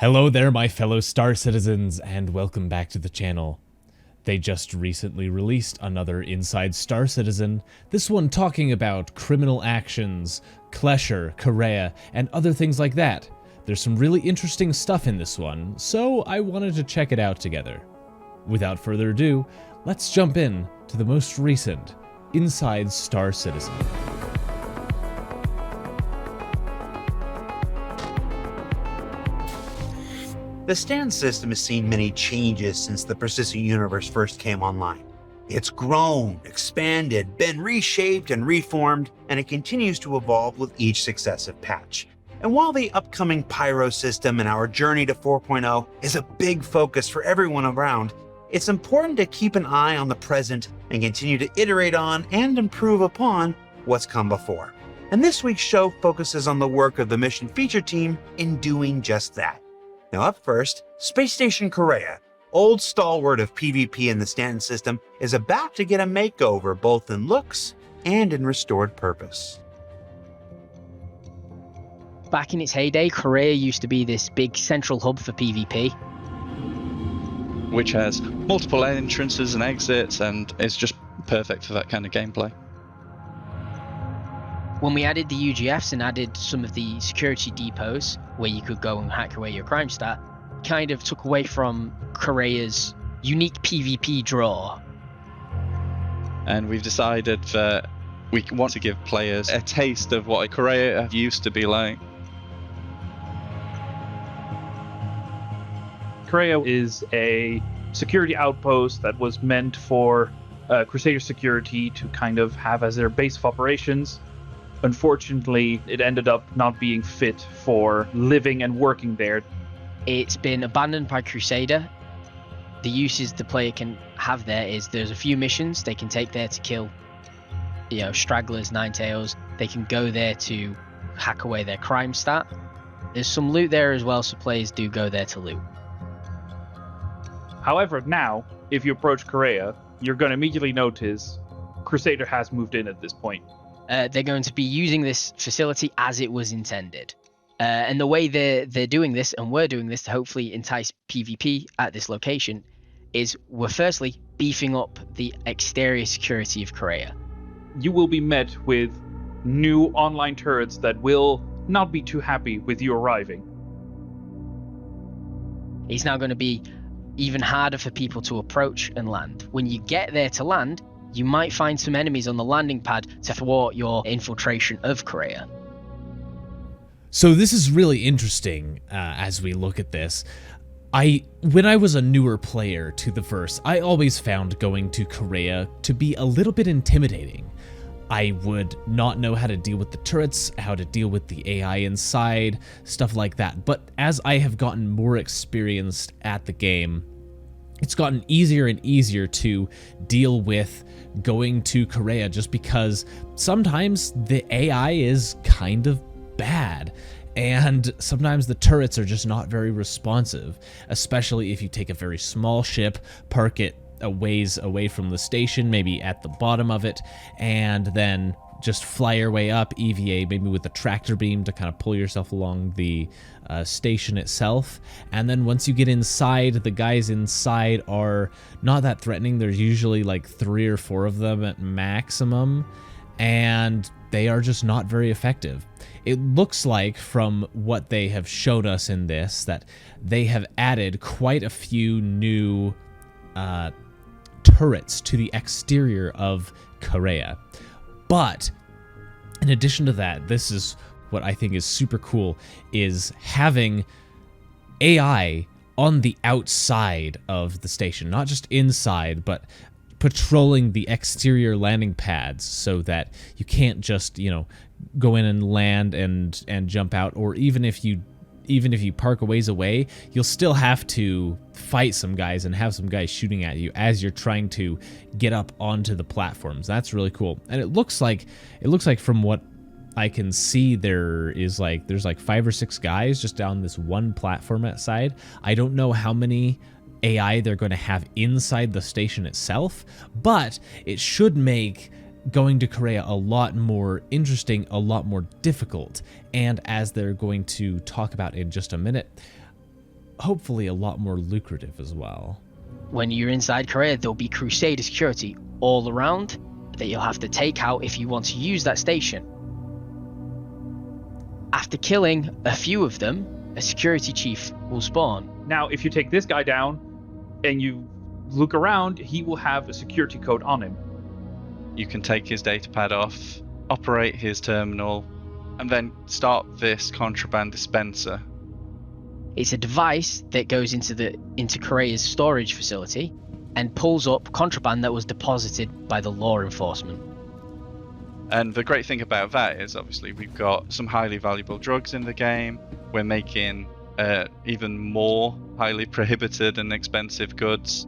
Hello there, my fellow star citizens, and welcome back to the channel. They just recently released another Inside Star Citizen, this one talking about criminal actions, Klescher, Kareah, and other things like that. There's some really interesting stuff in this one, so I wanted to check it out together. Without further ado, let's jump in to the most recent Inside Star Citizen. The stand system has seen many changes since the persistent universe first came online. It's grown, expanded, been reshaped and reformed, and it continues to evolve with each successive patch. And while the upcoming Pyro system and our journey to 4.0 is a big focus for everyone around, it's important to keep an eye on the present and continue to iterate on and improve upon what's come before. And this week's show focuses on the work of the mission feature team in doing just that. Now up first, Space Station Kareah, old stalwart of PvP in the stand system, is about to get a makeover both in looks and in restored purpose. Back in its heyday, Kareah used to be this big central hub for PvP. Which has multiple entrances and exits and is just perfect for that kind of gameplay. When we added the UGFs and added some of the security depots where you could go and hack away your crime stat, kind of took away from Kareah's unique PvP draw. And we've decided that we want to give players a taste of what Kareah used to be like. Kareah is a security outpost that was meant for Crusader security to kind of have as their base of operations. Unfortunately, it ended up not being fit for living and working there. It's been abandoned by Crusader. The uses the player can have there is there's a few missions they can take there to kill, stragglers, nine-tails. They can go there to hack away their crime stat. There's some loot there as well, so players do go there to loot. However, now, if you approach Kareah, you're going to immediately notice Crusader has moved in at this point. They're going to be using this facility as it was intended. And the way they're doing this, and we're doing this to hopefully entice PvP at this location, is we're firstly beefing up the exterior security of Kareah. You will be met with new online turrets that will not be too happy with you arriving. It's now going to be even harder for people to approach and land. When you get there to land, you might find some enemies on the landing pad to thwart your infiltration of Kareah. So this is really interesting as we look at this. When I was a newer player to the verse, I always found going to Kareah to be a little bit intimidating. I would not know how to deal with the turrets, how to deal with the AI inside, stuff like that. But as I have gotten more experienced at the game, it's gotten easier and easier to deal with going to Kareah, just because sometimes the AI is kind of bad and sometimes the turrets are just not very responsive, especially if you take a very small ship, park it a ways away from the station, maybe at the bottom of it, and then just fly your way up, EVA, maybe with a tractor beam to kind of pull yourself along the station itself. And then once you get inside, the guys inside are not that threatening. There's usually like 3 or 4 of them at maximum, and they are just not very effective. It looks like, from what they have showed us in this, that they have added quite a few new turrets to the exterior of Kareah. But in addition to that, this is what I think is super cool, is having AI on the outside of the station, not just inside, but patrolling the exterior landing pads so that you can't just, go in and land and jump out, or even if you park a ways away, you'll still have to fight some guys and have some guys shooting at you as you're trying to get up onto the platforms. That's really cool. And it looks like from what I can see, there's like 5 or 6 guys just down this one platform outside. I don't know how many AI they're going to have inside the station itself, but it should make going to Kareah a lot more interesting, a lot more difficult. And as they're going to talk about in just a minute, hopefully a lot more lucrative as well. When you're inside Kareah, there'll be Crusader security all around that you'll have to take out if you want to use that station. After killing a few of them, a security chief will spawn. Now, if you take this guy down and you look around, he will have a security code on him. You can take his datapad off, operate his terminal, and then start this contraband dispenser. It's a device that goes into Kareah's storage facility and pulls up contraband that was deposited by the law enforcement. And the great thing about that is, obviously, we've got some highly valuable drugs in the game. We're making even more highly prohibited and expensive goods,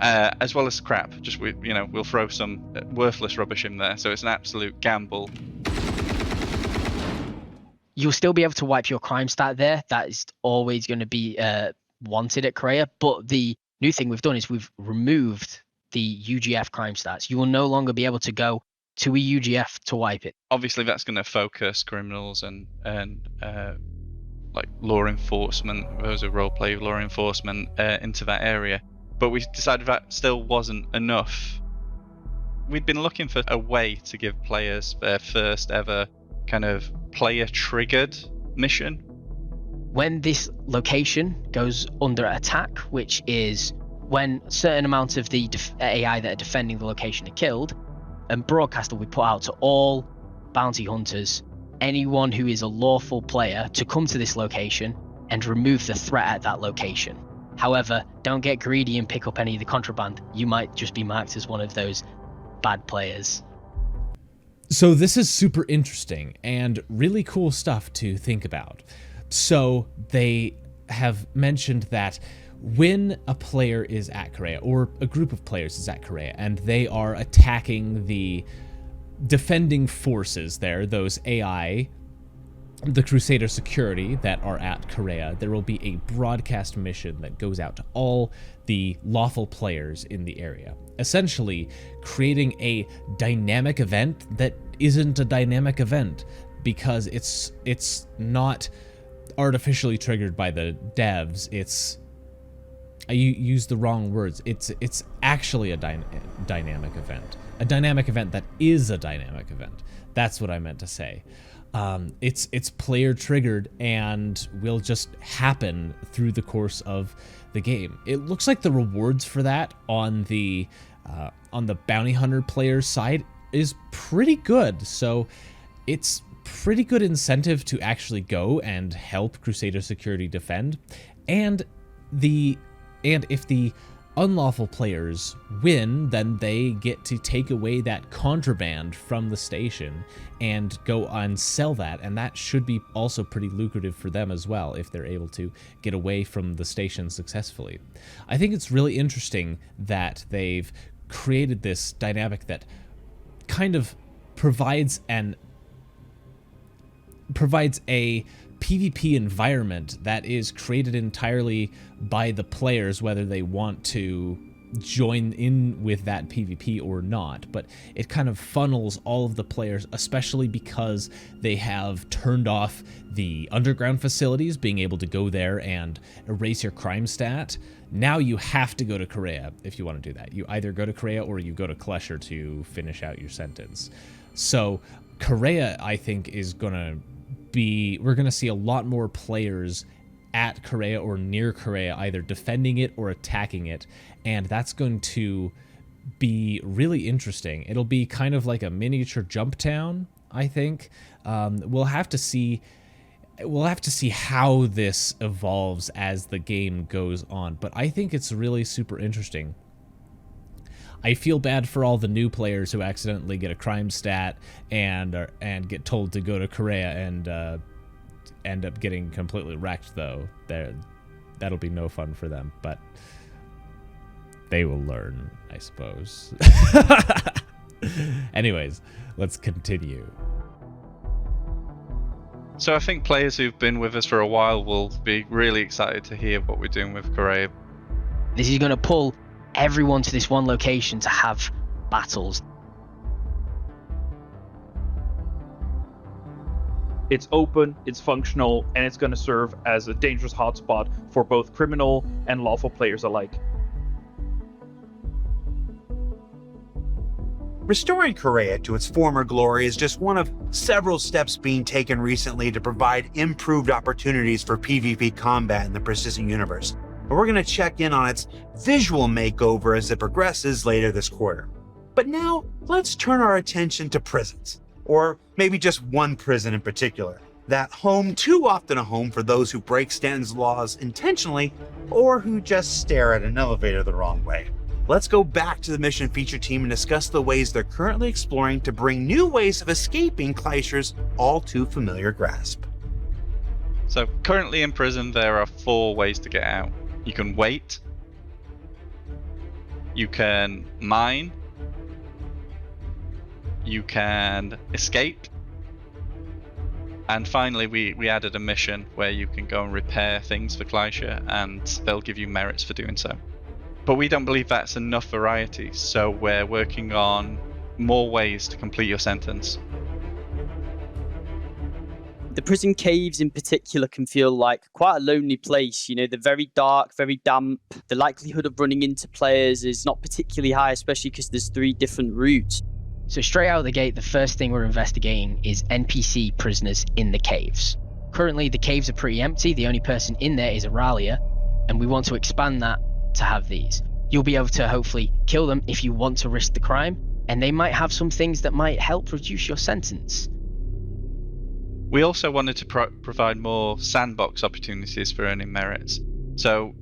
as well as scrap. We'll throw some worthless rubbish in there, so it's an absolute gamble. You'll still be able to wipe your crime stat there. That is always going to be wanted at Kareah. But the new thing we've done is we've removed the UGF crime stats. You will no longer be able to go to a UGF to wipe it. Obviously, that's going to focus criminals and like law enforcement, those who roleplay law enforcement, into that area. But we decided that still wasn't enough. We'd been looking for a way to give players their first ever kind of player-triggered mission. When this location goes under attack, which is when a certain amount of the AI that are defending the location are killed, a broadcast will be put out to all bounty hunters, anyone who is a lawful player, to come to this location and remove the threat at that location. However, don't get greedy and pick up any of the contraband. You might just be marked as one of those bad players. So this is super interesting and really cool stuff to think about. So they have mentioned that when a player is at Kareah, or a group of players is at Kareah, and they are attacking the defending forces there, those AI, the Crusader security that are at Kareah, there will be a broadcast mission that goes out to all the lawful players in the area, essentially creating a dynamic event that isn't a dynamic event because it's not artificially triggered by the devs. I use the wrong words. It's actually a dynamic event. A dynamic event that is a dynamic event. That's what I meant to say. It's player triggered and will just happen through the course of the game. It looks like the rewards for that on the bounty hunter player's side is pretty good. So it's pretty good incentive to actually go and help Crusader security defend. And if the unlawful players win, then they get to take away that contraband from the station and go and sell that, and that should be also pretty lucrative for them as well if they're able to get away from the station successfully. I think it's really interesting that they've created this dynamic that kind of provides a PvP environment that is created entirely by the players, whether they want to join in with that PvP or not, but it kind of funnels all of the players, especially because they have turned off the underground facilities, being able to go there and erase your crime stat. Now you have to go to Kareah if you want to do that. You either go to Kareah or you go to Klescher to finish out your sentence. So Kareah, I think, is gonna we're going to see a lot more players at Kareah or near Kareah, either defending it or attacking it, and that's going to be really interesting. It'll be kind of like a miniature jump town, I think. We'll have to see how this evolves as the game goes on, but I think it's really super interesting. I feel bad for all the new players who accidentally get a crime stat and get told to go to Kareah and end up getting completely wrecked, though. That'll be no fun for them, but they will learn, I suppose. Anyways, let's continue. So I think players who've been with us for a while will be really excited to hear what we're doing with Kareah. This is going to pull everyone to this one location to have battles. It's open, it's functional, and it's going to serve as a dangerous hotspot for both criminal and lawful players alike. Restoring Kareah to its former glory is just one of several steps being taken recently to provide improved opportunities for PvP combat in the persistent universe. And we're going to check in on its visual makeover as it progresses later this quarter. But now, let's turn our attention to prisons. Or maybe just one prison in particular. That home too often a home for those who break Stanton's laws intentionally, or who just stare at an elevator the wrong way. Let's go back to the mission feature team and discuss the ways they're currently exploring to bring new ways of escaping Klescher's all too familiar grasp. So currently in prison there are 4 ways to get out. You can wait, you can mine, you can escape, and finally we added a mission where you can go and repair things for Klescher, and they'll give you merits for doing so. But we don't believe that's enough variety, so we're working on more ways to complete your sentence. The prison caves in particular can feel like quite a lonely place. You know, they're very dark, very damp. The likelihood of running into players is not particularly high, especially because there's 3 different routes. So straight out of the gate, the first thing we're investigating is NPC prisoners in the caves. Currently, the caves are pretty empty. The only person in there is Auralia, and we want to expand that to have these. You'll be able to hopefully kill them if you want to risk the crime, and they might have some things that might help reduce your sentence. We also wanted to provide more sandbox opportunities for earning merits. So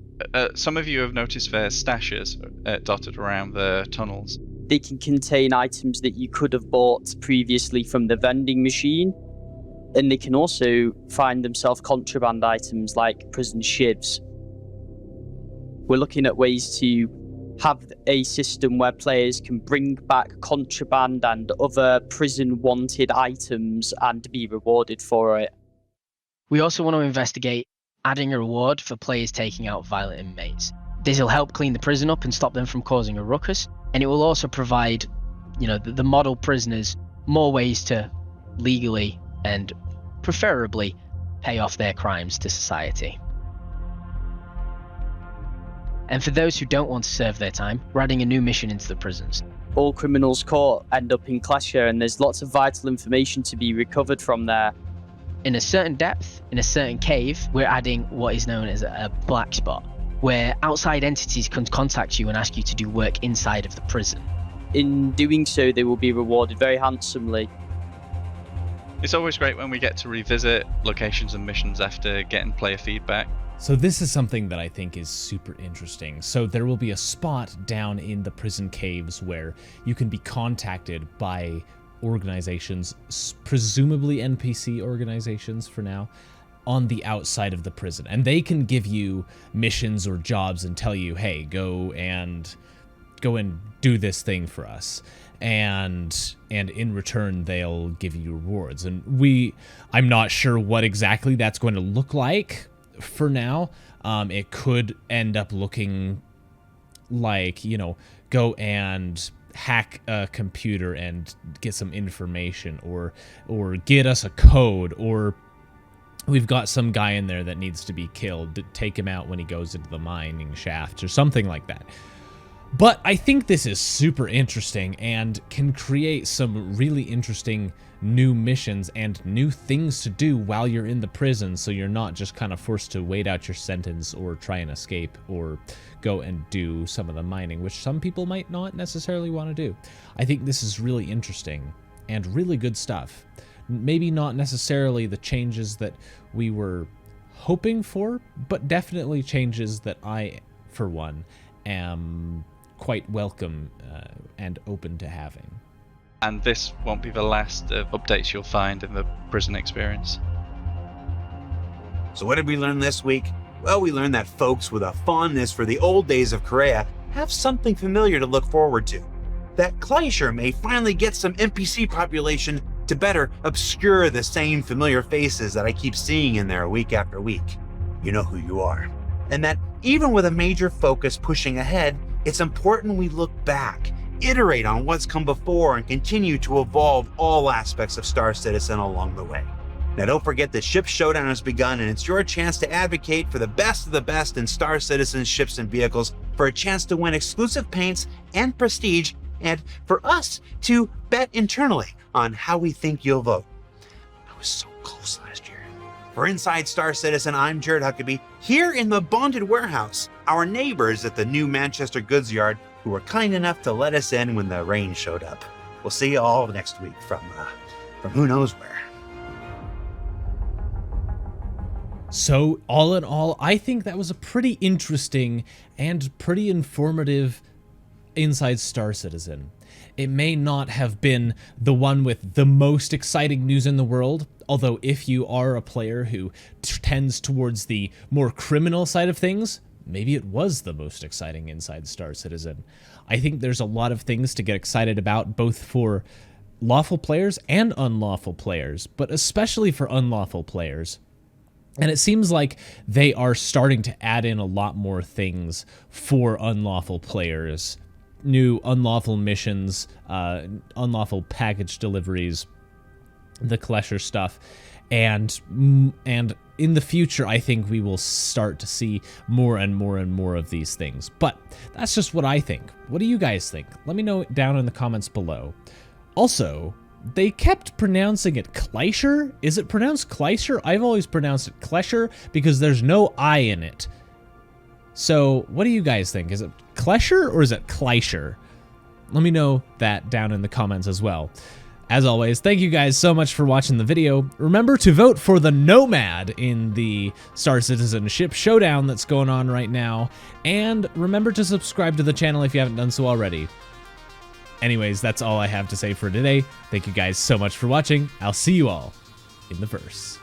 some of you have noticed there's stashes dotted around the tunnels. They can contain items that you could have bought previously from the vending machine, and they can also find themselves contraband items like prison shivs. We're looking at ways to have a system where players can bring back contraband and other prison-wanted items and be rewarded for it. We also want to investigate adding a reward for players taking out violent inmates. This will help clean the prison up and stop them from causing a ruckus, and it will also provide, the model prisoners more ways to legally and preferably pay off their crimes to society. And for those who don't want to serve their time, we're adding a new mission into the prisons. All criminals caught end up in Klescher, and there's lots of vital information to be recovered from there. In a certain depth, in a certain cave, we're adding what is known as a black spot, where outside entities can contact you and ask you to do work inside of the prison. In doing so, they will be rewarded very handsomely. It's always great when we get to revisit locations and missions after getting player feedback. So this is something that I think is super interesting. So there will be a spot down in the prison caves where you can be contacted by organizations, presumably NPC organizations for now, on the outside of the prison. And they can give you missions or jobs and tell you, hey, go and do this thing for us. And in return, they'll give you rewards. And I'm not sure what exactly that's going to look like. For now, it could end up looking like, go and hack a computer and get some information, or get us a code, or we've got some guy in there that needs to be killed, take him out when he goes into the mining shafts or something like that. But I think this is super interesting and can create some really interesting new missions and new things to do while you're in the prison, so you're not just kind of forced to wait out your sentence or try and escape or go and do some of the mining, which some people might not necessarily want to do. I think this is really interesting and really good stuff. Maybe not necessarily the changes that we were hoping for, but definitely changes that I, for one, am quite welcome and open to having. And this won't be the last of updates you'll find in the prison experience. So what did we learn this week? Well, we learned that folks with a fondness for the old days of Kareah have something familiar to look forward to. That Klescher may finally get some NPC population to better obscure the same familiar faces that I keep seeing in there week after week. You know who you are. And that even with a major focus pushing ahead, it's important we look back, iterate on what's come before, and continue to evolve all aspects of Star Citizen along the way. Now don't forget the Ship Showdown has begun, and it's your chance to advocate for the best of the best in Star Citizen ships and vehicles, for a chance to win exclusive paints and prestige, and for us to bet internally on how we think you'll vote. I was so close last year. For Inside Star Citizen, I'm Jared Huckabee, here in the Bonded Warehouse, our neighbors at the new Manchester goods yard, who were kind enough to let us in when the rain showed up. We'll see you all next week from who knows where. So, all in all, I think that was a pretty interesting and pretty informative Inside Star Citizen. It may not have been the one with the most exciting news in the world, although if you are a player who tends towards the more criminal side of things, maybe it was the most exciting Inside Star Citizen. I think there's a lot of things to get excited about, both for lawful players and unlawful players, but especially for unlawful players. And it seems like they are starting to add in a lot more things for unlawful players. New unlawful missions, unlawful package deliveries, the Klescher stuff. And in the future, I think we will start to see more and more and more of these things. But that's just what I think. What do you guys think? Let me know down in the comments below. Also, they kept pronouncing it Klescher. Is it pronounced Klescher? I've always pronounced it Klescher because there's no I in it. So, what do you guys think? Is it Klescher or is it Klescher? Let me know that down in the comments as well. As always, thank you guys so much for watching the video. Remember to vote for the Nomad in the Star Citizen Ship Showdown that's going on right now. And remember to subscribe to the channel if you haven't done so already. Anyways, that's all I have to say for today. Thank you guys so much for watching. I'll see you all in the verse.